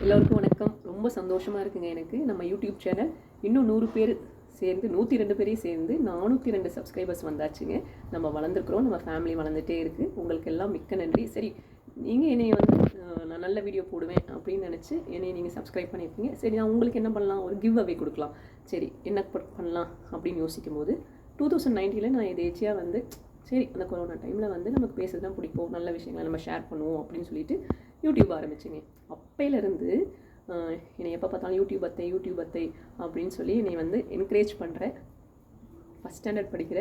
எல்லோருக்கும் வணக்கம். ரொம்ப சந்தோஷமாக இருக்குங்க எனக்கு. நம்ம யூடியூப் சேனல் இன்னும் 100 பேர் சேர்ந்து 102 பேரையும் சேர்ந்து 402 சப்ஸ்கிரைபர்ஸ் வந்தாச்சுங்க. நம்ம வளர்ந்துருக்குறோம். நம்ம ஃபேமிலி வளர்ந்துட்டே இருக்குது. உங்களுக்கு எல்லாம் மிக்க நன்றி. சரி, நீங்கள் என்னை வந்து நான் நல்ல வீடியோ போடுவேன் அப்படின்னு நினச்சி என்னை நீங்கள் சப்ஸ்கிரைப் பண்ணியிருக்கீங்க. சரி, நான் உங்களுக்கு என்ன பண்ணலாம், ஒரு கிவ் அவே கொடுக்கலாம். சரி, என்ன பண்ணலாம் அப்படின்னு யோசிக்கும் போது 2019 நான் எதேச்சியாக வந்து சரி, அந்த கொரோனா டைமில் வந்து நமக்கு பேசுறது தான் பிடிக்கும், நல்ல விஷயங்களை நம்ம ஷேர் பண்ணுவோம் அப்படின்னு சொல்லிட்டு யூடியூப் ஆரம்பிச்சிங்க. அப்பையிலேருந்து என்னை எப்போ பார்த்தாலும் யூடியூப் அத்தை அப்படின்னு சொல்லி என்னை வந்து என்கரேஜ் பண்ணுற ஃபஸ்ட் ஸ்டாண்டர்ட் படிக்கிற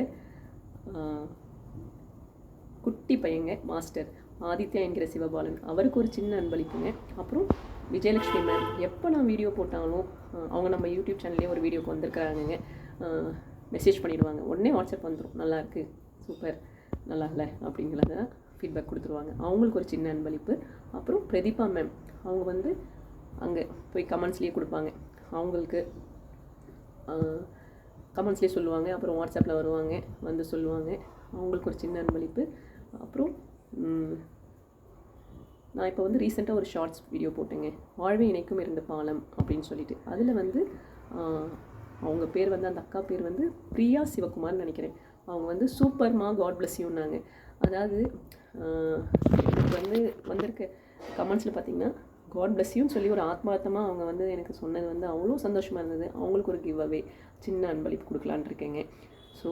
குட்டி பையங்க மாஸ்டர் ஆதித்யா என்கிற சிவபாலன், அவருக்கு ஒரு சின்ன அன்பளிப்புங்க. அப்புறம் விஜயலட்சுமி மேம், எப்போ நான் வீடியோ போட்டாலும் அவங்க நம்ம யூடியூப் சேனல்லே ஒரு வீடியோக்கு வந்திருக்கிறாங்கங்க. மெசேஜ் பண்ணிடுவாங்க, உடனே வாட்ஸ்அப் வந்துடும், நல்லாயிருக்கு, சூப்பர், நல்லா இல்லை அப்படிங்கிறத ஃபீட்பேக் கொடுத்துருவாங்க. அவங்களுக்கு ஒரு சின்ன அன்பளிப்பு. அப்புறம் பிரதீபா மேம், அவங்க வந்து அங்கே போய் கமெண்ட்ஸ்லேயே கொடுப்பாங்க, அவங்களுக்கு கமெண்ட்ஸ்லேயே சொல்லுவாங்க. அப்புறம் வாட்ஸ்அப்பில் வருவாங்க, வந்து சொல்லுவாங்க, அவங்களுக்கு ஒரு சின்ன அன்பளிப்பு. அப்புறம் நான் இப்போ வந்து ரீசெண்டாக ஒரு ஷார்ட்ஸ் வீடியோ போட்டேங்க, வாழ்வை இணைக்கும் 2 பாலம் அப்படின்னு சொல்லிட்டு. அதில் வந்து அவங்க பேர் வந்து, அந்த அக்கா பேர் வந்து பிரியா சிவகுமார்னு நினைக்கிறேன். அவங்க வந்து சூப்பர்மா, காட் பிளஸ் யூன்னாங்க. அதாவது எனக்கு வந்து வந்திருக்க கமெண்ட்ஸில் பார்த்தீங்கன்னா காட் பிளஸ் யூன்னு சொல்லி ஒரு ஆத்மார்த்தமாக அவங்க வந்து எனக்கு சொன்னது வந்து அவ்வளோ சந்தோஷமாக இருந்தது. அவங்களுக்கு ஒரு கிவ் அவே, சின்ன அன்பளிப்பு கொடுக்கலான் இருக்கேங்க. ஸோ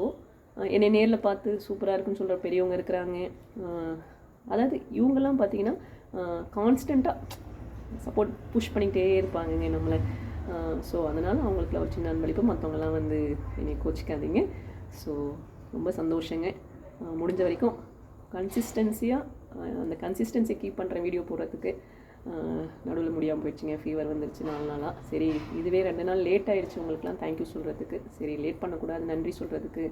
என்னை நேரில் பார்த்து சூப்பராக இருக்குன்னு சொல்கிற பெரியவங்க இருக்கிறாங்க. அதாவது இவங்கெல்லாம் பார்த்தீங்கன்னா கான்ஸ்டண்ட்டாக சப்போர்ட் புஷ் பண்ணிகிட்டே இருப்பாங்கங்க நம்மளை. ஸோ அதனால் அவங்களுக்குலாம் ஒரு சின்ன அன்பளிப்பு. மற்றவங்களாம் வந்து என்னை கோச்சிக்காதீங்க. ஸோ ரொம்ப சந்தோஷங்க. முடிஞ்ச வரைக்கும் கன்சிஸ்டன்சியாக அந்த கன்சிஸ்டன்சி கீப் பண்ணுற வீடியோ போடுறதுக்கு நடுவில் முடியாமல் போயிடுச்சுங்க. ஃபீவர் வந்துருச்சு 4 நாளாக. சரி, இதுவே 2 நாள் லேட் ஆகிடுச்சு உங்களுக்குலாம் தேங்க்யூ சொல்கிறதுக்கு. சரி, லேட் பண்ணக்கூடாது, நன்றி சொல்கிறதுக்கு.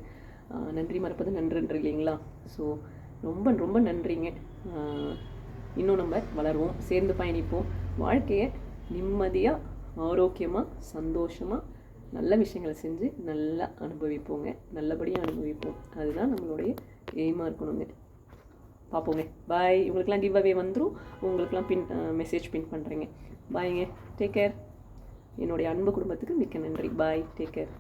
நன்றி மறப்பது நன்றுன்று இல்லைங்களா? ஸோ ரொம்ப ரொம்ப நன்றிங்க. இன்னும் நம்ம வளருவோம், சேர்ந்து பயணிப்போம், வாழ்க்கையை நிம்மதியாக, ஆரோக்கியமாக, சந்தோஷமாக, நல்ல விஷயங்களை செஞ்சு நல்லா அனுபவிப்போங்க, நல்லபடியாக அனுபவிப்போம். அதுதான் நம்மளுடைய எய்மாக இருக்கணுங்க. பார்ப்போங்க. பாய். உங்களுக்கெல்லாம் கிவ் அவே வந்துடும். உங்களுக்கெல்லாம் மெசேஜ் பின் பண்ணுறேங்க. பாய்ங்க. Take care. என்னுடைய அன்பு குடும்பத்துக்கு மிக்க நன்றி. பாய். Take care.